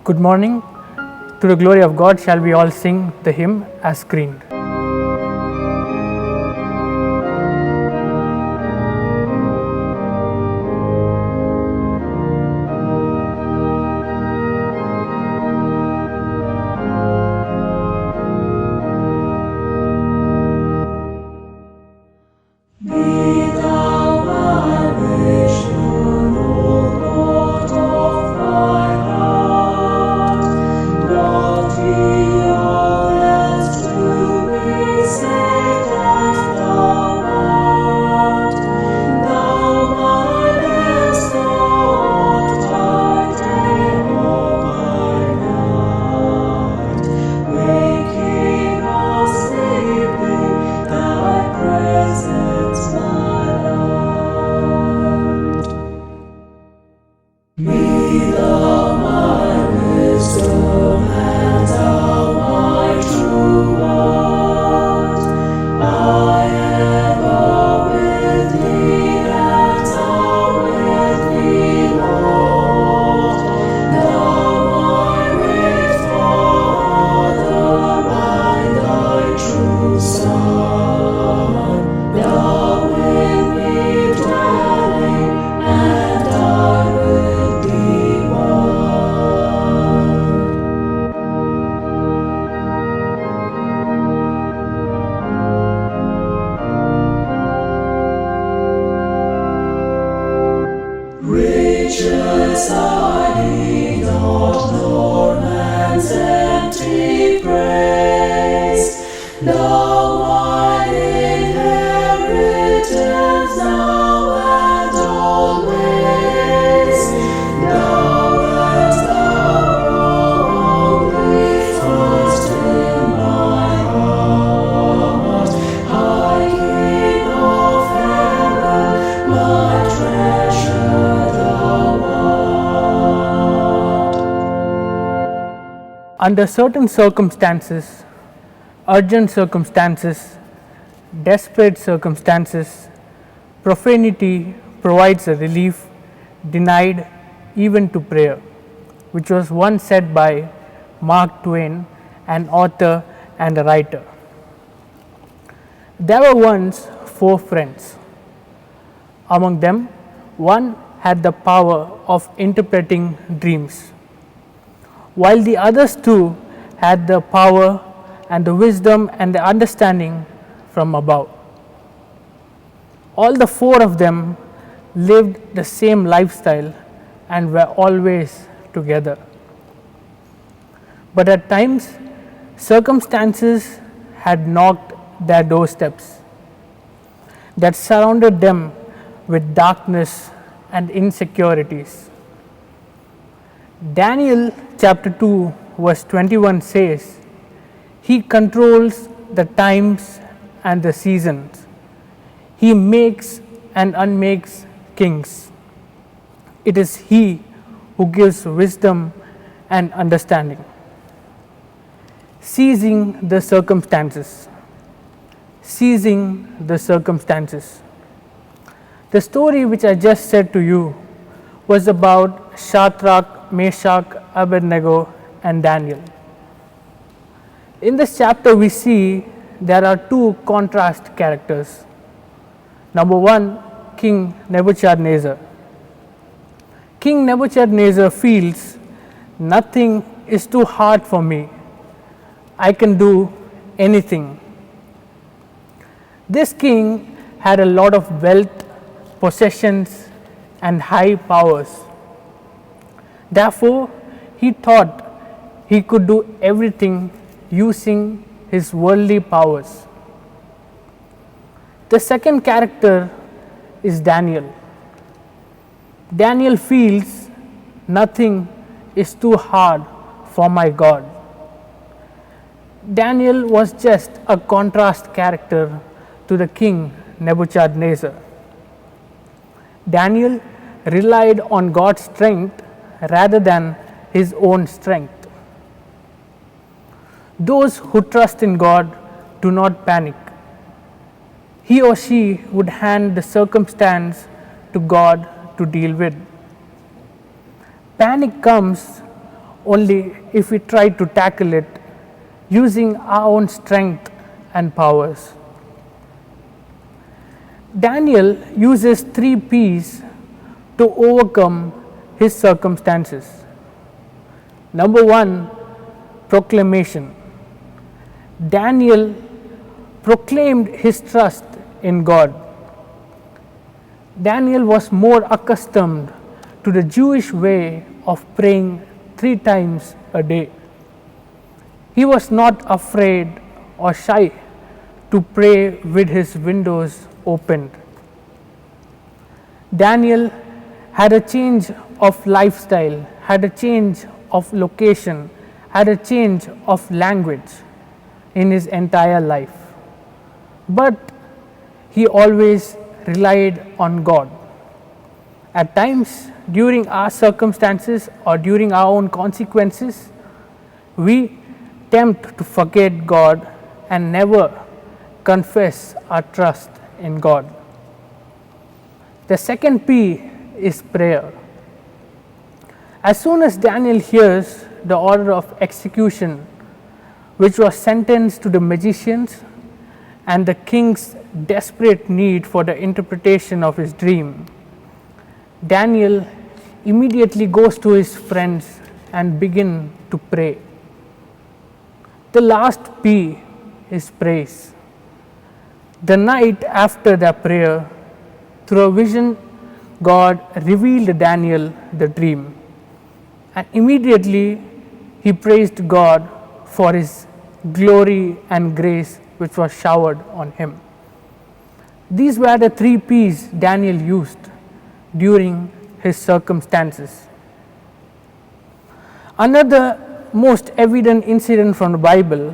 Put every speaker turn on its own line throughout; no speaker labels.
Good morning. To the glory of God shall we all sing the hymn as screened.
Riches I need not, nor man's empty praise. Thou mine inheritance, now and always. Thou and thou only first in my heart. High King of heaven, my treasure.
Under certain circumstances, urgent circumstances, desperate circumstances, profanity provides a relief denied even to prayer, which was once said by Mark Twain, an author and a writer. There were once 4 friends. Among them, one had the power of interpreting dreams, while the others 2 had the power and the wisdom and the understanding from above. All the 4 of them lived the same lifestyle and were always together. But at times, circumstances had knocked their doorsteps that surrounded them with darkness and insecurities. Daniel chapter 2 verse 21 says, He controls the times and the seasons. He makes and unmakes kings. It is He who gives wisdom and understanding. Seizing the circumstances. Seizing the circumstances. The story which I just said to you was about Shadrach, Meshach, Abednego and Daniel. In this chapter we see there are 2 contrast characters. Number 1, King Nebuchadnezzar. King Nebuchadnezzar feels nothing is too hard for me. I can do anything. This king had a lot of wealth, possessions and high powers. Therefore, he thought he could do everything using his worldly powers. The second character is Daniel. Daniel feels nothing is too hard for my God. Daniel was just a contrast character to the king Nebuchadnezzar. Daniel relied on God's strength rather than his own strength. Those who trust in God do not panic. He or she would hand the circumstance to God to deal with. Panic comes only if we try to tackle it using our own strength and powers. Daniel uses 3 P's to overcome his circumstances. Number 1, proclamation. Daniel proclaimed his trust in God. Daniel was more accustomed to the Jewish way of praying 3 times a day. He was not afraid or shy to pray with his windows opened. Daniel had a change of lifestyle, had a change of location, had a change of language in his entire life. But he always relied on God. At times, during our circumstances or during our own consequences, we tempt to forget God and never confess our trust in God. The second P is prayer. As soon as Daniel hears the order of execution, which was sentenced to the magicians, and the king's desperate need for the interpretation of his dream, Daniel immediately goes to his friends and begin to pray. The last P is praise. The night after their prayer, through a vision, God revealed to Daniel the dream, and immediately he praised God for his glory and grace which was showered on him. These were the 3 P's Daniel used during his circumstances. Another most evident incident from the Bible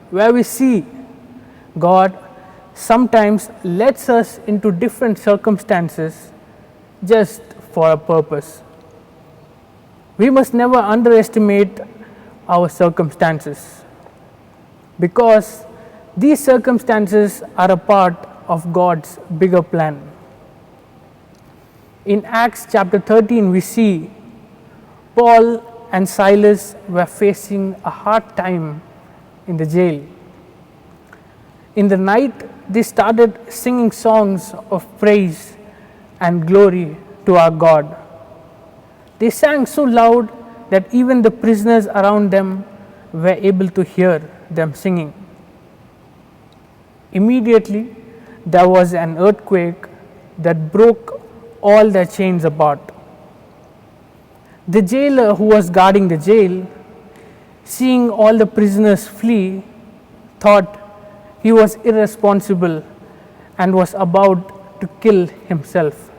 where we see God sometimes lets us into different circumstances just for a purpose. We must never underestimate our circumstances, because these circumstances are a part of God's bigger plan. In Acts chapter 13, we see Paul and Silas were facing a hard time in the jail. In the night, they started singing songs of praise and glory to our God. They sang so loud that even the prisoners around them were able to hear them singing. Immediately, there was an earthquake that broke all their chains apart. The jailer who was guarding the jail, seeing all the prisoners flee, thought he was irresponsible and was about to kill himself.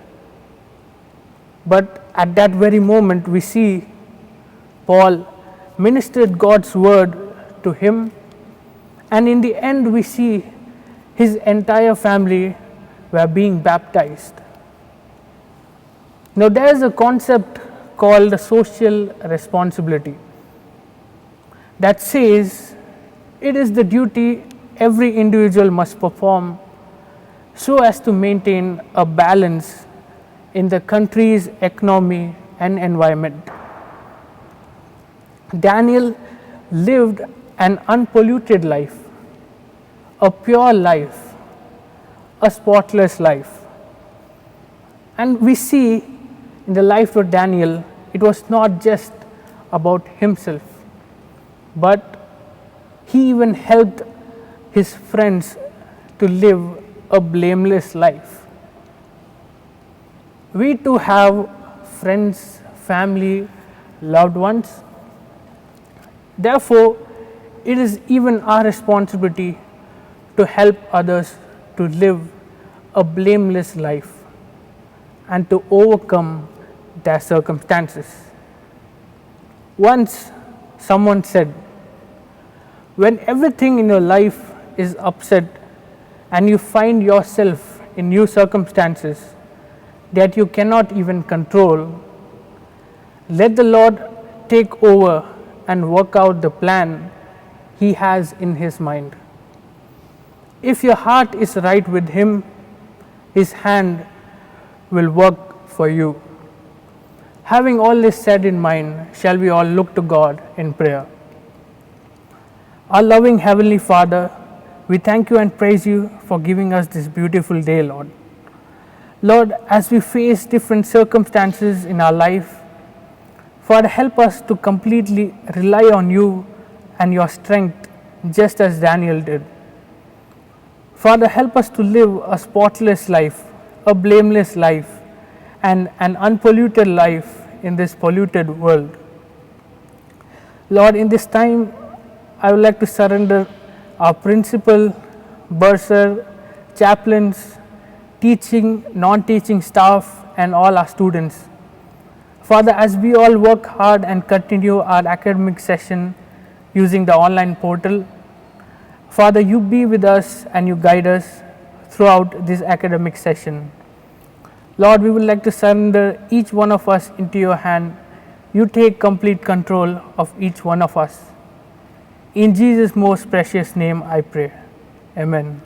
But at that very moment, we see Paul ministered God's word to him, and in the end, we see his entire family were being baptized. Now, there is a concept called social responsibility that says it is the duty every individual must perform so as to maintain a balance in the country's economy and environment. Daniel lived an unpolluted life, a pure life, a spotless life. And we see in the life of Daniel, it was not just about himself, but he even helped his friends to live a blameless life. We too have friends, family, loved ones. Therefore, it is even our responsibility to help others to live a blameless life and to overcome their circumstances. Once someone said, when everything in your life is upset and you find yourself in new circumstances that you cannot even control, let the Lord take over and work out the plan He has in His mind. If your heart is right with Him, His hand will work for you. Having all this said in mind, shall we all look to God in prayer? Our loving Heavenly Father, we thank you and praise you for giving us this beautiful day, Lord. Lord, as we face different circumstances in our life, Father, help us to completely rely on you and your strength, just as Daniel did. Father, help us to live a spotless life, a blameless life, and an unpolluted life in this polluted world. Lord, in this time, I would like to surrender our principal, bursar, chaplains, teaching, non-teaching staff, and all our students. Father, as we all work hard and continue our academic session using the online portal, Father, you be with us and you guide us throughout this academic session. Lord, we would like to surrender each one of us into your hand. You take complete control of each one of us. In Jesus' most precious name I pray. Amen.